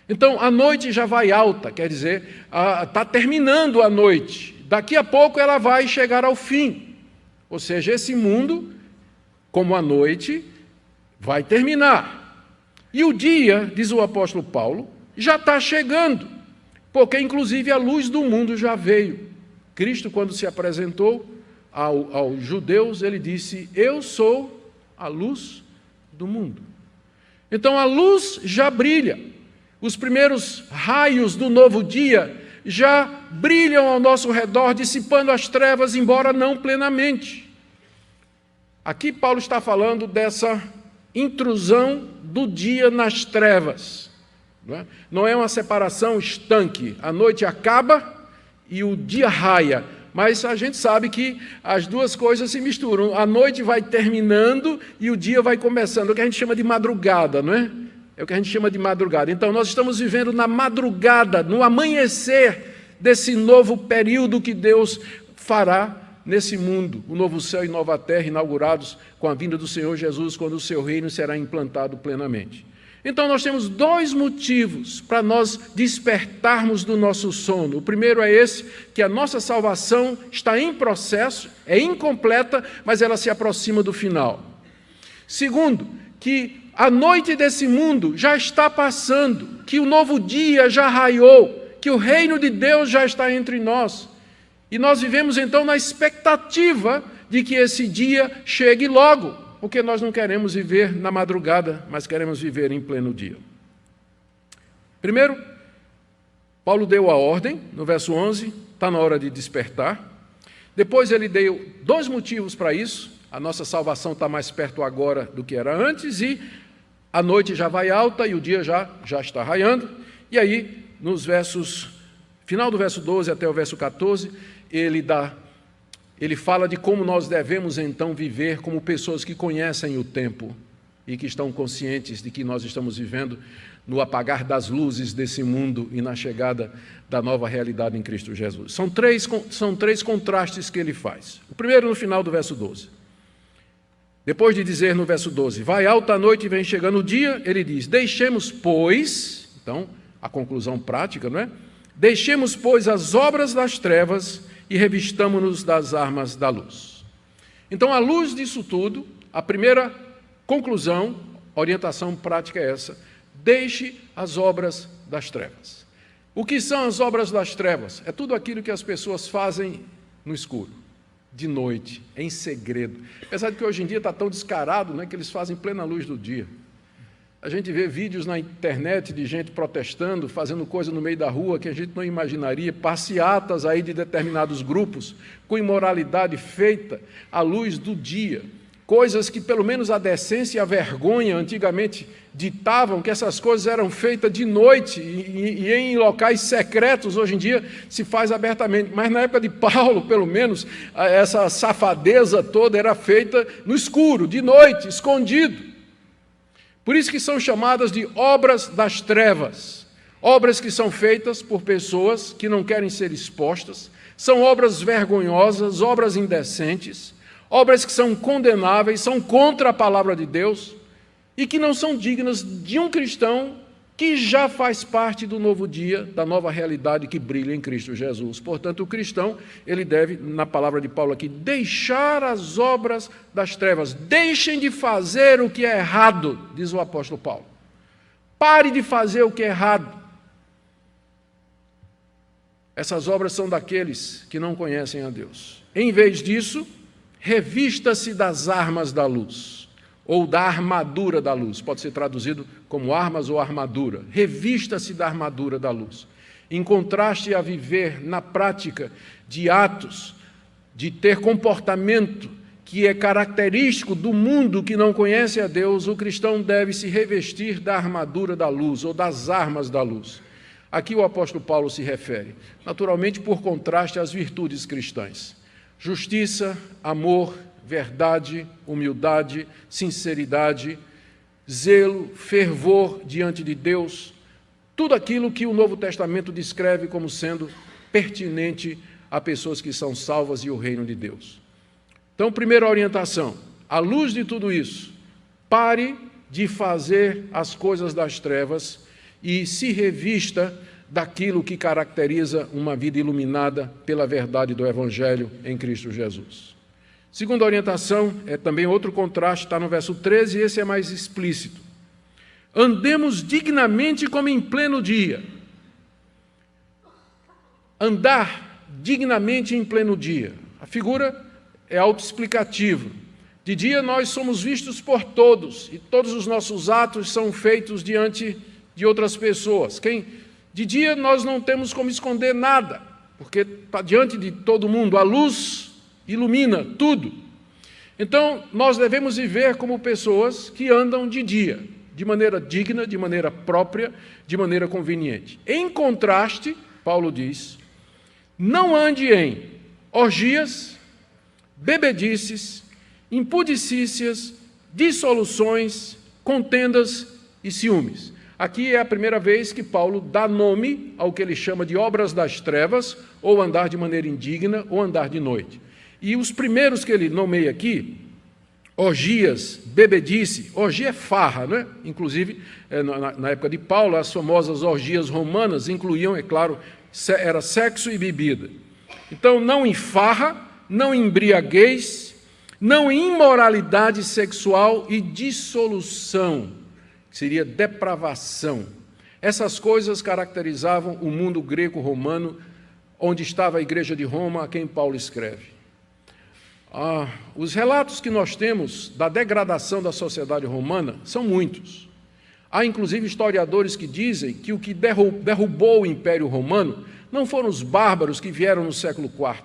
Então, a noite já vai alta, quer dizer, está terminando a noite. Daqui a pouco ela vai chegar ao fim. Ou seja, esse mundo, como a noite, vai terminar. E o dia, diz o apóstolo Paulo, já está chegando, porque inclusive a luz do mundo já veio. Cristo, quando se apresentou aos judeus, ele disse, eu sou a luz do mundo. Então a luz já brilha. Os primeiros raios do novo dia já brilham ao nosso redor, dissipando as trevas, embora não plenamente. Aqui Paulo está falando dessa intrusão do dia nas trevas. Não é uma separação estanque. A noite acaba e o dia raia. Mas a gente sabe que as duas coisas se misturam. A noite vai terminando e o dia vai começando. É o que a gente chama de madrugada, não é? É o que a gente chama de madrugada. Então, nós estamos vivendo na madrugada, no amanhecer desse novo período que Deus fará nesse mundo, o novo céu e nova terra inaugurados com a vinda do Senhor Jesus, quando o seu reino será implantado plenamente. Então, nós temos dois motivos para nós despertarmos do nosso sono. O primeiro é esse, que a nossa salvação está em processo, é incompleta, mas ela se aproxima do final. Segundo, que a noite desse mundo já está passando, que o novo dia já raiou, que o reino de Deus já está entre nós. E nós vivemos então na expectativa de que esse dia chegue logo, porque nós não queremos viver na madrugada, mas queremos viver em pleno dia. Primeiro, Paulo deu a ordem, no verso 11, está na hora de despertar. Depois ele deu dois motivos para isso. A nossa salvação está mais perto agora do que era antes, e a noite já vai alta e o dia já está raiando. E aí, final do verso 12 até o verso 14, ele fala de como nós devemos então viver como pessoas que conhecem o tempo e que estão conscientes de que nós estamos vivendo no apagar das luzes desse mundo e na chegada da nova realidade em Cristo Jesus. São três contrastes que ele faz. O primeiro no final do verso 12. Depois de dizer no verso 12, vai alta a noite e vem chegando o dia, ele diz, deixemos, pois, então, a conclusão prática, não é? Deixemos, pois, as obras das trevas e revistamo-nos das armas da luz. Então, à luz disso tudo, a primeira conclusão, orientação prática é essa: deixe as obras das trevas. O que são as obras das trevas? É tudo aquilo que as pessoas fazem no escuro, de noite, em segredo. Apesar de que hoje em dia está tão descarado, né, que eles fazem em plena luz do dia. A gente vê vídeos na internet de gente protestando, fazendo coisa no meio da rua que a gente não imaginaria, passeatas aí de determinados grupos, com imoralidade feita à luz do dia. Coisas que pelo menos a decência e a vergonha antigamente ditavam que essas coisas eram feitas de noite e em locais secretos. Hoje em dia se faz abertamente, mas na época de Paulo, pelo menos, essa safadeza toda era feita no escuro, de noite, escondido. Por isso que são chamadas de obras das trevas, obras que são feitas por pessoas que não querem ser expostas, são obras vergonhosas, obras indecentes, obras que são condenáveis, são contra a palavra de Deus e que não são dignas de um cristão que já faz parte do novo dia, da nova realidade que brilha em Cristo Jesus. Portanto, o cristão, ele deve, na palavra de Paulo aqui, deixar as obras das trevas. Deixem de fazer o que é errado, diz o apóstolo Paulo. Pare de fazer o que é errado. Essas obras são daqueles que não conhecem a Deus. Em vez disso, revista-se das armas da luz, ou da armadura da luz, pode ser traduzido como armas ou armadura. Revista-se da armadura da luz. Em contraste a viver na prática de atos, de ter comportamento que é característico do mundo que não conhece a Deus, o cristão deve se revestir da armadura da luz, ou das armas da luz. Aqui o apóstolo Paulo se refere, naturalmente por contraste às virtudes cristãs. Justiça, amor, verdade, humildade, sinceridade, zelo, fervor diante de Deus, tudo aquilo que o Novo Testamento descreve como sendo pertinente a pessoas que são salvas e o reino de Deus. Então, primeira orientação, à luz de tudo isso, pare de fazer as coisas das trevas e se revista daquilo que caracteriza uma vida iluminada pela verdade do Evangelho em Cristo Jesus. Segunda orientação, é também outro contraste, está no verso 13, e esse é mais explícito. Andemos dignamente como em pleno dia. Andar dignamente em pleno dia. A figura é autoexplicativa. De dia nós somos vistos por todos, e todos os nossos atos são feitos diante de outras pessoas. De dia nós não temos como esconder nada, porque está diante de todo mundo, a luz ilumina tudo. Então, nós devemos viver como pessoas que andam de dia, de maneira digna, de maneira própria, de maneira conveniente. Em contraste, Paulo diz, não ande em orgias, bebedices, impudicícias, dissoluções, contendas e ciúmes. Aqui é a primeira vez que Paulo dá nome ao que ele chama de obras das trevas, ou andar de maneira indigna, ou andar de noite. E os primeiros que ele nomeia aqui, orgias, bebedice. Orgia é farra, não é? Inclusive, na época de Paulo, as famosas orgias romanas incluíam, é claro, era sexo e bebida. Então, não em farra, não em embriaguez, não em imoralidade sexual e dissolução, que seria depravação. Essas coisas caracterizavam o mundo greco-romano, onde estava a igreja de Roma, a quem Paulo escreve. Os relatos que nós temos da degradação da sociedade romana são muitos. Há, inclusive, historiadores que dizem que o que derrubou o Império Romano não foram os bárbaros que vieram no século IV,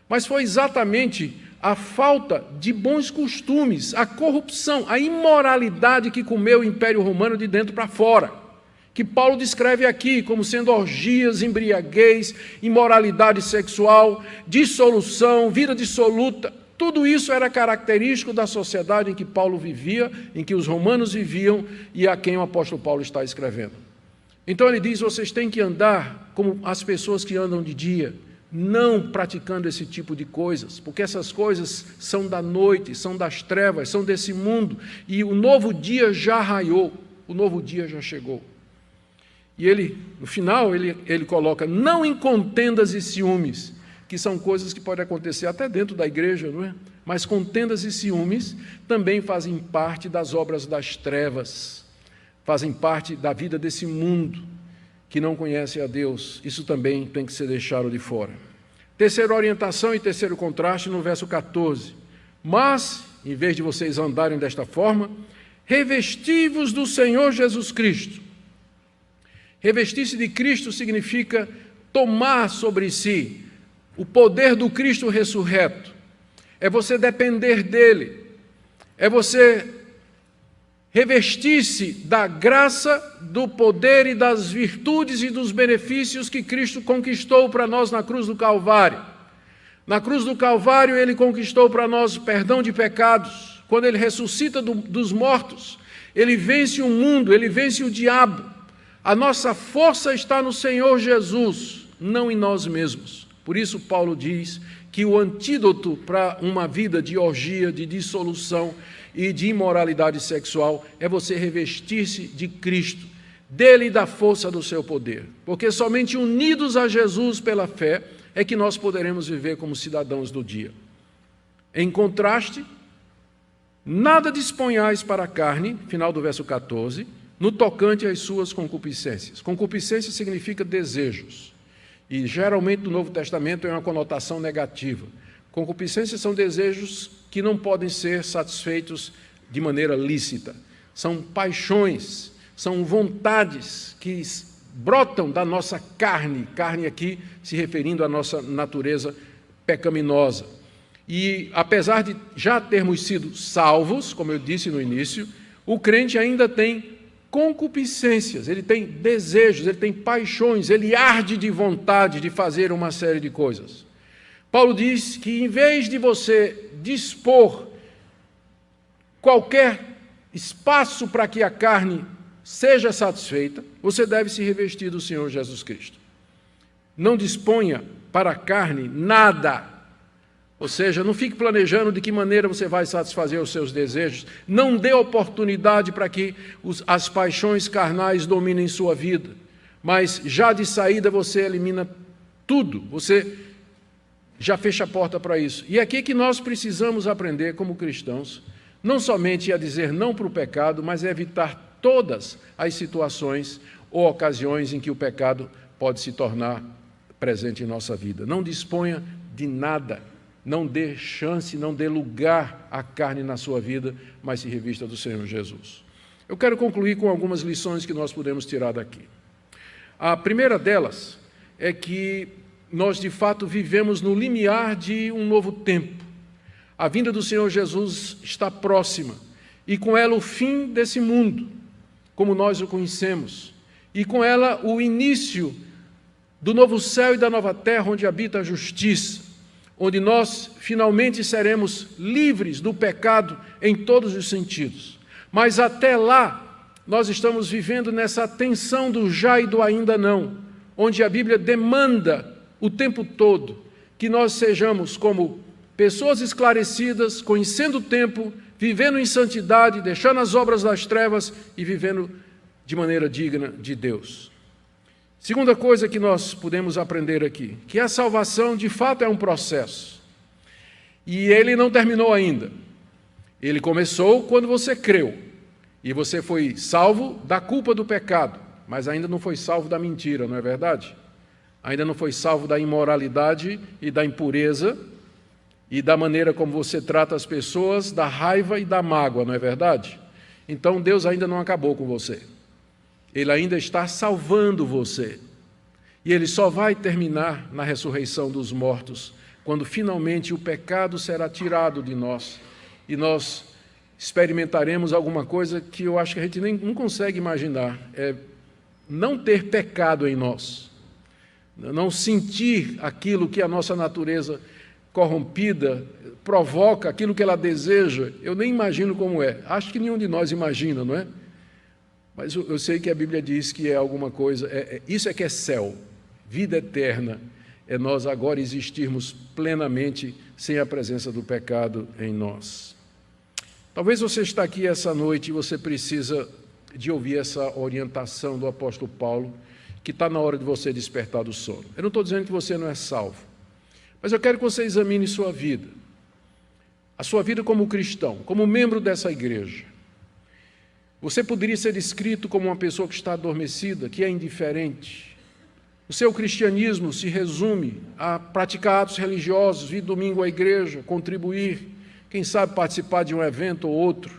mas foi exatamente a falta de bons costumes, a corrupção, a imoralidade que comeu o Império Romano de dentro para fora, que Paulo descreve aqui como sendo orgias, embriaguez, imoralidade sexual, dissolução, vida dissoluta. Tudo isso era característico da sociedade em que Paulo vivia, em que os romanos viviam e a quem o apóstolo Paulo está escrevendo. Então ele diz, vocês têm que andar como as pessoas que andam de dia, não praticando esse tipo de coisas, porque essas coisas são da noite, são das trevas, são desse mundo, e o novo dia já raiou, o novo dia já chegou. E ele, no final, ele coloca, não em contendas e ciúmes, que são coisas que podem acontecer até dentro da igreja, não é? Mas contendas e ciúmes também fazem parte das obras das trevas, fazem parte da vida desse mundo que não conhece a Deus. Isso também tem que ser deixado de fora. Terceira orientação e terceiro contraste no verso 14. Mas, em vez de vocês andarem desta forma, revesti-vos do Senhor Jesus Cristo. Revestir-se de Cristo significa tomar sobre si o poder do Cristo ressurreto. É você depender dele. É você revestir-se da graça, do poder e das virtudes e dos benefícios que Cristo conquistou para nós na cruz do Calvário. Na cruz do Calvário, ele conquistou para nós o perdão de pecados. Quando ele ressuscita dos mortos, ele vence o mundo, ele vence o diabo. A nossa força está no Senhor Jesus, não em nós mesmos. Por isso Paulo diz que o antídoto para uma vida de orgia, de dissolução e de imoralidade sexual é você revestir-se de Cristo, dele e da força do seu poder. Porque somente unidos a Jesus pela fé é que nós poderemos viver como cidadãos do dia. Em contraste, nada disponhais para a carne, final do verso 14, no tocante às suas concupiscências. Concupiscência significa desejos. E geralmente no Novo Testamento é uma conotação negativa. Concupiscências são desejos que não podem ser satisfeitos de maneira lícita. São paixões, são vontades que brotam da nossa carne, carne aqui se referindo à nossa natureza pecaminosa. E apesar de já termos sido salvos, como eu disse no início, o crente ainda tem concupiscências, ele tem desejos, ele tem paixões, ele arde de vontade de fazer uma série de coisas. Paulo diz que em vez de você dispor qualquer espaço para que a carne seja satisfeita, você deve se revestir do Senhor Jesus Cristo. Não disponha para a carne nada. Ou seja, não fique planejando de que maneira você vai satisfazer os seus desejos. Não dê oportunidade para que as paixões carnais dominem sua vida. Mas já de saída você elimina tudo. Você já fecha a porta para isso. E é aqui que nós precisamos aprender como cristãos, não somente a dizer não para o pecado, mas a evitar todas as situações ou ocasiões em que o pecado pode se tornar presente em nossa vida. Não disponha de nada. Não dê chance, não dê lugar à carne na sua vida, mas se revista do Senhor Jesus. Eu quero concluir com algumas lições que nós podemos tirar daqui. A primeira delas é que nós, de fato, vivemos no limiar de um novo tempo. A vinda do Senhor Jesus está próxima, e com ela o fim desse mundo, como nós o conhecemos, e com ela o início do novo céu e da nova terra, onde habita a justiça, onde nós finalmente seremos livres do pecado em todos os sentidos. Mas até lá, nós estamos vivendo nessa tensão do já e do ainda não, onde a Bíblia demanda o tempo todo que nós sejamos como pessoas esclarecidas, conhecendo o tempo, vivendo em santidade, deixando as obras das trevas e vivendo de maneira digna de Deus. Segunda coisa que nós podemos aprender aqui, que a salvação de fato é um processo. E ele não terminou ainda. Ele começou quando você creu. E você foi salvo da culpa do pecado, mas ainda não foi salvo da mentira, não é verdade? Ainda não foi salvo da imoralidade e da impureza e da maneira como você trata as pessoas, da raiva e da mágoa, não é verdade? Então Deus ainda não acabou com você. Ele ainda está salvando você. E ele só vai terminar na ressurreição dos mortos, quando finalmente o pecado será tirado de nós e nós experimentaremos alguma coisa que eu acho que a gente nem não consegue imaginar, é não ter pecado em nós, não sentir aquilo que a nossa natureza corrompida provoca, aquilo que ela deseja. Eu nem imagino como é, acho que nenhum de nós imagina, não é? Mas eu sei que a Bíblia diz que é alguma coisa, isso é que é céu, vida eterna, é nós agora existirmos plenamente sem a presença do pecado em nós. Talvez você está aqui essa noite e você precisa de ouvir essa orientação do apóstolo Paulo, que está na hora de você despertar do sono. Eu não estou dizendo que você não é salvo, mas eu quero que você examine sua vida, a sua vida como cristão, como membro dessa igreja. Você poderia ser descrito como uma pessoa que está adormecida, que é indiferente. O seu cristianismo se resume a praticar atos religiosos, vir domingo à igreja, contribuir, quem sabe participar de um evento ou outro.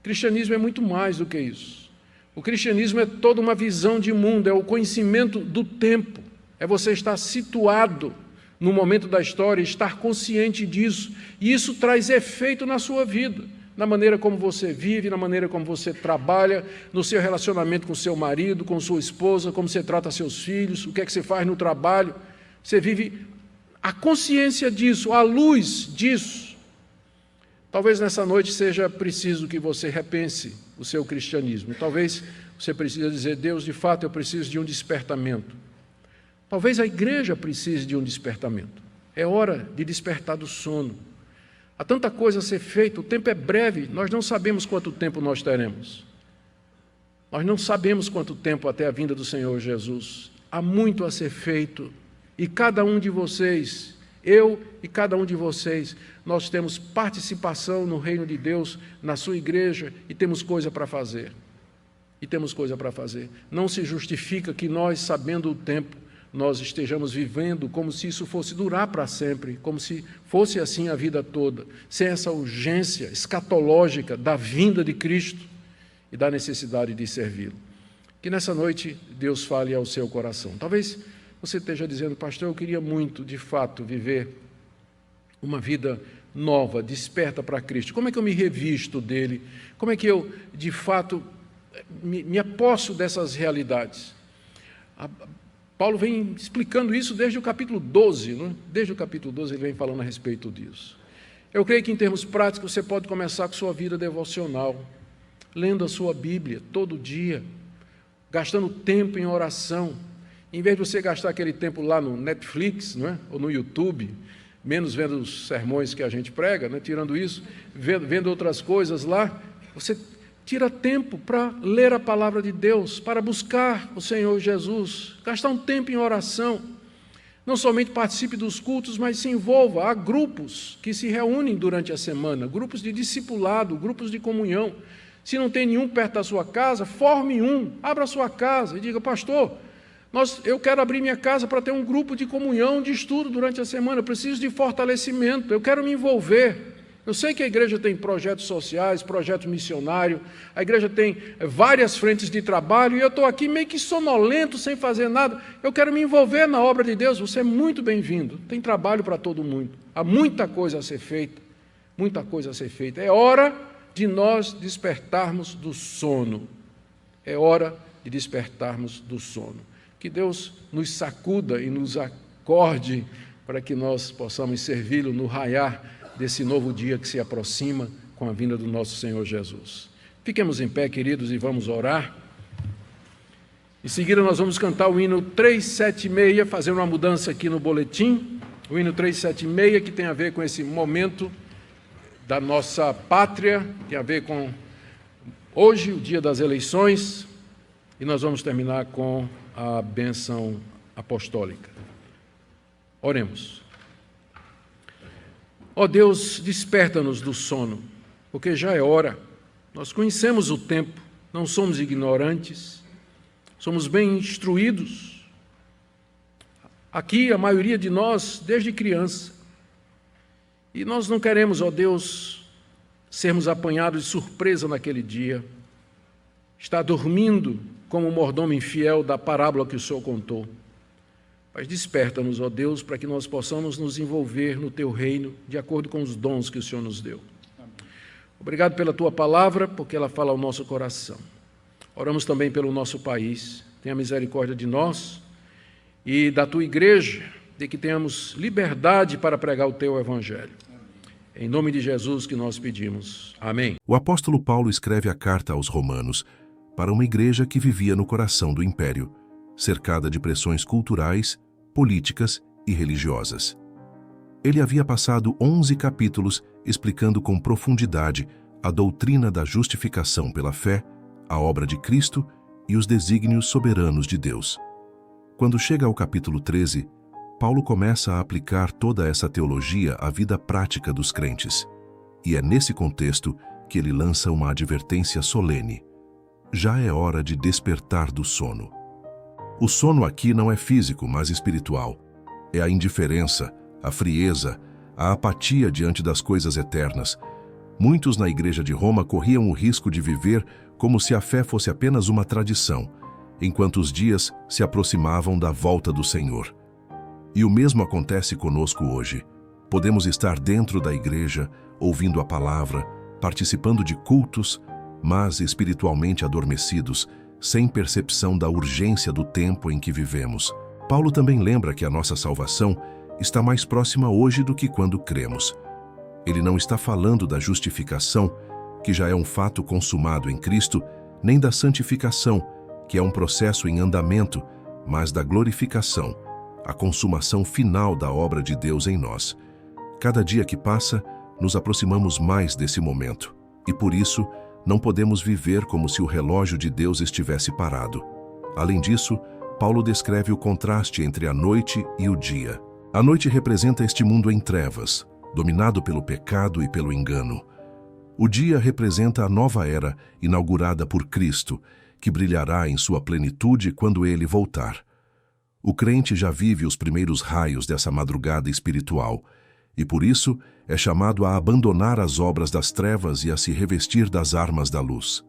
O cristianismo é muito mais do que isso. O cristianismo é toda uma visão de mundo, é o conhecimento do tempo, é você estar situado no momento da história, estar consciente disso, e isso traz efeito na sua vida, na maneira como você vive, na maneira como você trabalha, no seu relacionamento com seu marido, com sua esposa, como você trata seus filhos, o que é que você faz no trabalho. Você vive a consciência disso, a luz disso. Talvez nessa noite seja preciso que você repense o seu cristianismo. Talvez você precise dizer, Deus, de fato, eu preciso de um despertamento. Talvez a igreja precise de um despertamento. É hora de despertar do sono. Há tanta coisa a ser feita, o tempo é breve, nós não sabemos quanto tempo nós teremos. Nós não sabemos quanto tempo até a vinda do Senhor Jesus. Há muito a ser feito, e cada um de vocês, eu e cada um de vocês, nós temos participação no reino de Deus, na sua igreja, e temos coisa para fazer. E temos coisa para fazer. Não se justifica que nós, sabendo o tempo, nós estejamos vivendo como se isso fosse durar para sempre, como se fosse assim a vida toda, sem essa urgência escatológica da vinda de Cristo e da necessidade de servi-lo. Que nessa noite Deus fale ao seu coração. Talvez você esteja dizendo, pastor, eu queria muito, de fato, viver uma vida nova, desperta para Cristo. Como é que eu me revisto dele? Como é que eu, de fato, me aposso dessas realidades? Paulo vem explicando isso desde o capítulo 12, não é? Desde o capítulo 12 ele vem falando a respeito disso. Eu creio que em termos práticos você pode começar com sua vida devocional, lendo a sua Bíblia todo dia, gastando tempo em oração, em vez de você gastar aquele tempo lá no Netflix, não é? Ou no YouTube, menos vendo os sermões que a gente prega, né? Tirando isso, vendo outras coisas lá, você tira tempo para ler a palavra de Deus, para buscar o Senhor Jesus, gastar um tempo em oração. Não somente participe dos cultos, mas se envolva. Há grupos que se reúnem durante a semana, grupos de discipulado, grupos de comunhão. Se não tem nenhum perto da sua casa, forme um, abra a sua casa e diga, pastor, eu quero abrir minha casa para ter um grupo de comunhão, de estudo durante a semana, eu preciso de fortalecimento, eu quero me envolver. Eu sei que a igreja tem projetos sociais, projetos missionários, a igreja tem várias frentes de trabalho, e eu estou aqui meio que sonolento, sem fazer nada. Eu quero me envolver na obra de Deus, você é muito bem-vindo. Tem trabalho para todo mundo. Há muita coisa a ser feita, muita coisa a ser feita. É hora de nós despertarmos do sono. É hora de despertarmos do sono. Que Deus nos sacuda e nos acorde para que nós possamos servi-lo no raiar desse novo dia que se aproxima com a vinda do nosso Senhor Jesus. Fiquemos em pé, queridos, e vamos orar. Em seguida, nós vamos cantar o hino 376, fazendo uma mudança aqui no boletim. O hino 376, que tem a ver com esse momento da nossa pátria, tem a ver com hoje, o dia das eleições, e nós vamos terminar com a bênção apostólica. Oremos. Ó Deus, desperta-nos do sono, porque já é hora. Nós conhecemos o tempo, não somos ignorantes, somos bem instruídos. Aqui, a maioria de nós, desde criança. E nós não queremos, ó Deus, sermos apanhados de surpresa naquele dia. Estar dormindo como um mordomo infiel da parábola que o Senhor contou. Mas desperta-nos, ó Deus, para que nós possamos nos envolver no Teu reino, de acordo com os dons que o Senhor nos deu. Obrigado pela Tua palavra, porque ela fala ao nosso coração. Oramos também pelo nosso país. Tenha misericórdia de nós e da Tua igreja, de que tenhamos liberdade para pregar o Teu evangelho. Em nome de Jesus que nós pedimos. Amém. O apóstolo Paulo escreve a carta aos Romanos para uma igreja que vivia no coração do império, cercada de pressões culturais, políticas e religiosas. Ele havia passado 11 capítulos explicando com profundidade a doutrina da justificação pela fé, a obra de Cristo e os desígnios soberanos de Deus. Quando chega ao capítulo 13, Paulo começa a aplicar toda essa teologia à vida prática dos crentes. E é nesse contexto que ele lança uma advertência solene. Já é hora de despertar do sono. O sono aqui não é físico, mas espiritual. É a indiferença, a frieza, a apatia diante das coisas eternas. Muitos na igreja de Roma corriam o risco de viver como se a fé fosse apenas uma tradição, enquanto os dias se aproximavam da volta do Senhor. E o mesmo acontece conosco hoje. Podemos estar dentro da igreja, ouvindo a palavra, participando de cultos, mas espiritualmente adormecidos, sem percepção da urgência do tempo em que vivemos. Paulo também lembra que a nossa salvação está mais próxima hoje do que quando cremos. Ele não está falando da justificação, que já é um fato consumado em Cristo, nem da santificação, que é um processo em andamento, mas da glorificação, a consumação final da obra de Deus em nós. Cada dia que passa, nos aproximamos mais desse momento, e por isso, não podemos viver como se o relógio de Deus estivesse parado. Além disso, Paulo descreve o contraste entre a noite e o dia. A noite representa este mundo em trevas, dominado pelo pecado e pelo engano. O dia representa a nova era inaugurada por Cristo, que brilhará em sua plenitude quando ele voltar. O crente já vive os primeiros raios dessa madrugada espiritual, e por isso é chamado a abandonar as obras das trevas e a se revestir das armas da luz.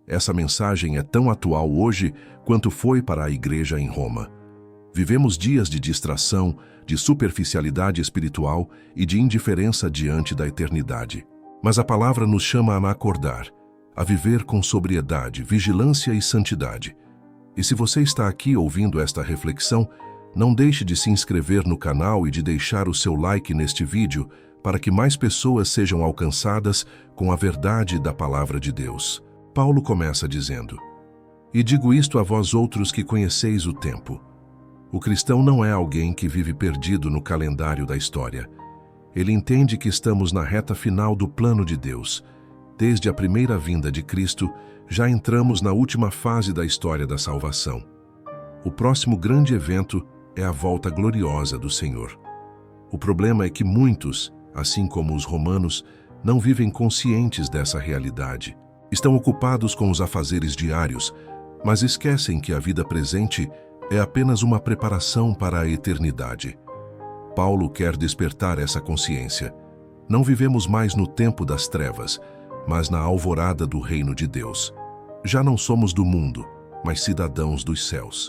Essa mensagem é tão atual hoje quanto foi para a igreja em Roma. Vivemos dias de distração, de superficialidade espiritual e de indiferença diante da eternidade. Mas a palavra nos chama a acordar, a viver com sobriedade, vigilância e santidade. E se você está aqui ouvindo esta reflexão, não deixe de se inscrever no canal e de deixar o seu like neste vídeo para que mais pessoas sejam alcançadas com a verdade da palavra de Deus. Paulo começa dizendo: "E digo isto a vós outros que conheceis o tempo." O cristão não é alguém que vive perdido no calendário da história. Ele entende que estamos na reta final do plano de Deus. Desde a primeira vinda de Cristo, já entramos na última fase da história da salvação. O próximo grande evento é a volta gloriosa do Senhor. O problema é que muitos, assim como os romanos, não vivem conscientes dessa realidade. Estão ocupados com os afazeres diários, mas esquecem que a vida presente é apenas uma preparação para a eternidade. Paulo quer despertar essa consciência. Não vivemos mais no tempo das trevas, mas na alvorada do reino de Deus. Já não somos do mundo, mas cidadãos dos céus.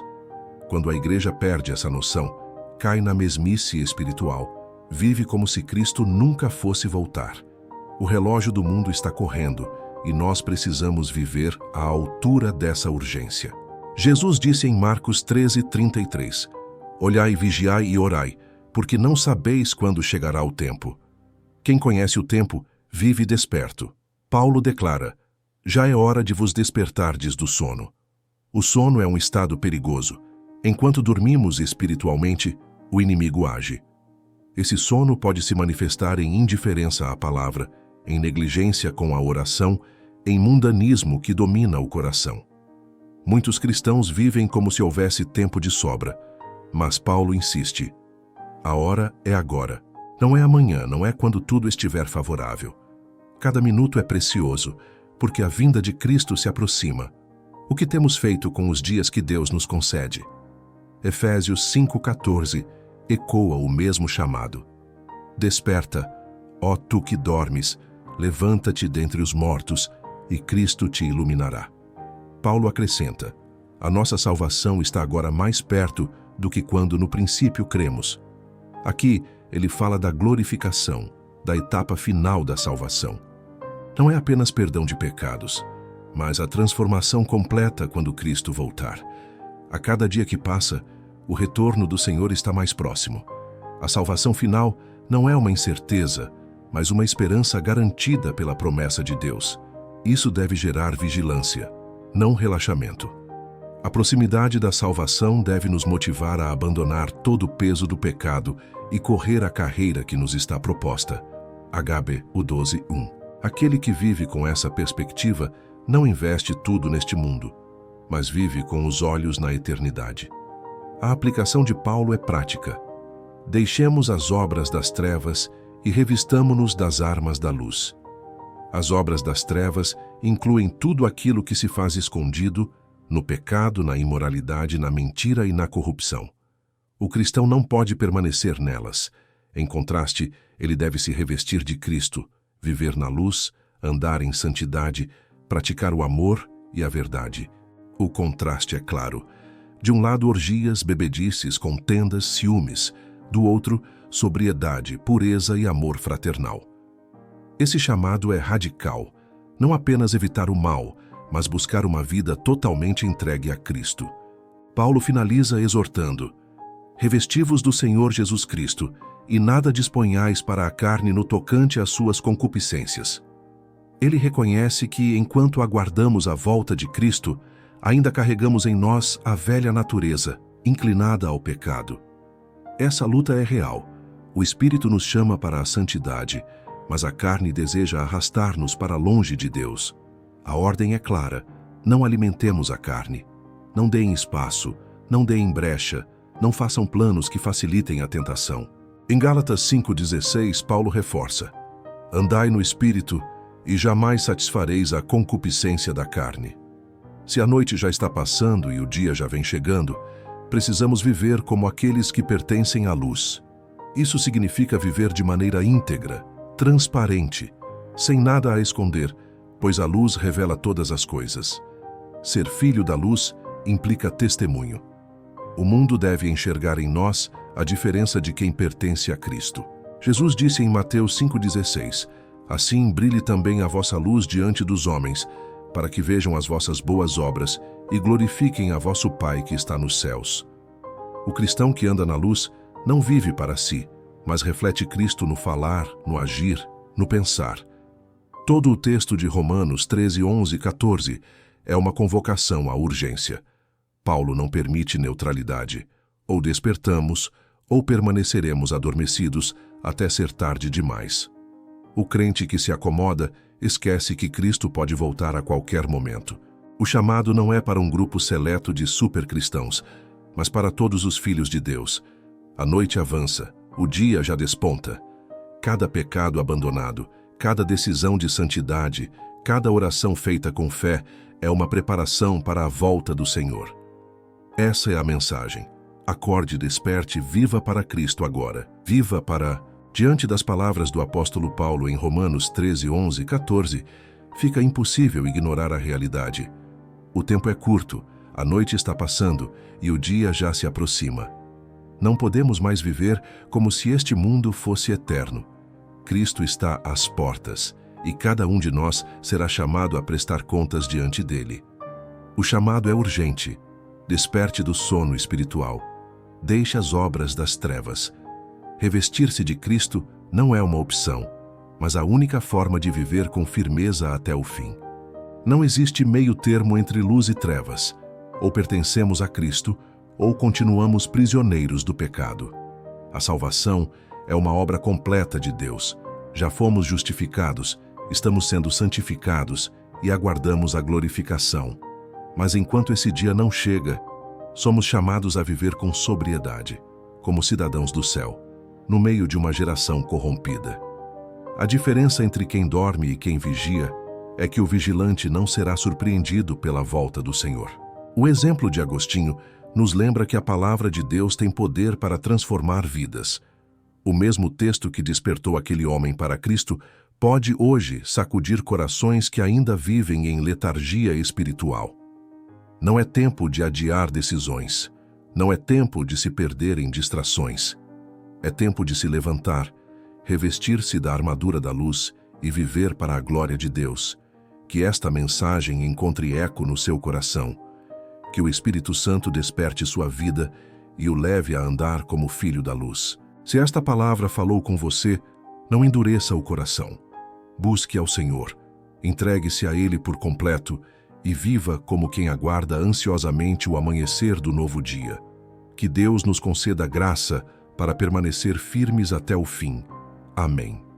Quando a igreja perde essa noção, cai na mesmice espiritual, vive como se Cristo nunca fosse voltar. O relógio do mundo está correndo e nós precisamos viver à altura dessa urgência. Jesus disse em Marcos 13:33, "Olhai, vigiai e orai, porque não sabeis quando chegará o tempo. Quem conhece o tempo, vive desperto." Paulo declara: "Já é hora de vos despertardes do sono." O sono é um estado perigoso. Enquanto dormimos espiritualmente, o inimigo age. Esse sono pode se manifestar em indiferença à palavra, em negligência com a oração, em mundanismo que domina o coração. Muitos cristãos vivem como se houvesse tempo de sobra, mas Paulo insiste: a hora é agora. Não é amanhã, não é quando tudo estiver favorável. Cada minuto é precioso, porque a vinda de Cristo se aproxima. O que temos feito com os dias que Deus nos concede? Efésios 5,14 ecoa o mesmo chamado. Desperta, ó tu que dormes, levanta-te dentre os mortos, e Cristo te iluminará. Paulo acrescenta: a nossa salvação está agora mais perto do que quando no princípio cremos. Aqui, ele fala da glorificação, da etapa final da salvação. Não é apenas perdão de pecados, mas a transformação completa quando Cristo voltar. A cada dia que passa, o retorno do Senhor está mais próximo. A salvação final não é uma incerteza, mas uma esperança garantida pela promessa de Deus. Isso deve gerar vigilância, não relaxamento. A proximidade da salvação deve nos motivar a abandonar todo o peso do pecado e correr a carreira que nos está proposta. H.B. 12:1. Aquele que vive com essa perspectiva não investe tudo neste mundo, mas vive com os olhos na eternidade. A aplicação de Paulo é prática. Deixemos as obras das trevas e revistamo-nos das armas da luz. As obras das trevas incluem tudo aquilo que se faz escondido no pecado, na imoralidade, na mentira e na corrupção. O cristão não pode permanecer nelas. Em contraste, ele deve se revestir de Cristo, viver na luz, andar em santidade, praticar o amor e a verdade. O contraste é claro. De um lado, orgias, bebedices, contendas, ciúmes. Do outro, sobriedade, pureza e amor fraternal. Esse chamado é radical. Não apenas evitar o mal, mas buscar uma vida totalmente entregue a Cristo. Paulo finaliza exortando: revesti-vos do Senhor Jesus Cristo, e nada disponhais para a carne no tocante às suas concupiscências. Ele reconhece que, enquanto aguardamos a volta de Cristo, ainda carregamos em nós a velha natureza, inclinada ao pecado. Essa luta é real. O Espírito nos chama para a santidade, mas a carne deseja arrastar-nos para longe de Deus. A ordem é clara: não alimentemos a carne. Não deem espaço, não deem brecha, não façam planos que facilitem a tentação. Em Gálatas 5,16, Paulo reforça: andai no Espírito e jamais satisfareis a concupiscência da carne. Se a noite já está passando e o dia já vem chegando, precisamos viver como aqueles que pertencem à luz. Isso significa viver de maneira íntegra, transparente, sem nada a esconder, pois a luz revela todas as coisas. Ser filho da luz implica testemunho. O mundo deve enxergar em nós a diferença de quem pertence a Cristo. Jesus disse em Mateus 5,16: assim brilhe também a vossa luz diante dos homens, para que vejam as vossas boas obras e glorifiquem a vosso Pai que está nos céus. O cristão que anda na luz não vive para si, mas reflete Cristo no falar, no agir, no pensar. Todo o texto de Romanos 13, 11 e 14 é uma convocação à urgência. Paulo não permite neutralidade. Ou despertamos, ou permaneceremos adormecidos até ser tarde demais. O crente que se acomoda esquece que Cristo pode voltar a qualquer momento. O chamado não é para um grupo seleto de supercristãos, mas para todos os filhos de Deus. A noite avança, o dia já desponta. Cada pecado abandonado, cada decisão de santidade, cada oração feita com fé é uma preparação para a volta do Senhor. Essa é a mensagem. Acorde, desperte, viva para Cristo agora. Viva para... Diante das palavras do apóstolo Paulo em Romanos 13, 11 e 14, fica impossível ignorar a realidade. O tempo é curto, a noite está passando e o dia já se aproxima. Não podemos mais viver como se este mundo fosse eterno. Cristo está às portas e cada um de nós será chamado a prestar contas diante dele. O chamado é urgente. Desperte do sono espiritual. Deixe as obras das trevas. Revestir-se de Cristo não é uma opção, mas a única forma de viver com firmeza até o fim. Não existe meio termo entre luz e trevas. Ou pertencemos a Cristo, ou continuamos prisioneiros do pecado. A salvação é uma obra completa de Deus. Já fomos justificados Estamos sendo santificados e aguardamos a glorificação. Mas enquanto esse dia não chega, somos chamados a viver com sobriedade, como cidadãos do céu, no meio de uma geração corrompida. A diferença entre quem dorme e quem vigia é que o vigilante não será surpreendido pela volta do Senhor. O exemplo de Agostinho nos lembra que a palavra de Deus tem poder para transformar vidas. O mesmo texto que despertou aquele homem para Cristo pode hoje sacudir corações que ainda vivem em letargia espiritual. Não é tempo de adiar decisões. Não é tempo de se perder em distrações. É tempo de se levantar, revestir-se da armadura da luz e viver para a glória de Deus. Que esta mensagem encontre eco no seu coração. Que o Espírito Santo desperte sua vida e o leve a andar como filho da luz. Se esta palavra falou com você, não endureça o coração. Busque ao Senhor, entregue-se a Ele por completo e viva como quem aguarda ansiosamente o amanhecer do novo dia. Que Deus nos conceda graça para permanecer firmes até o fim. Amém.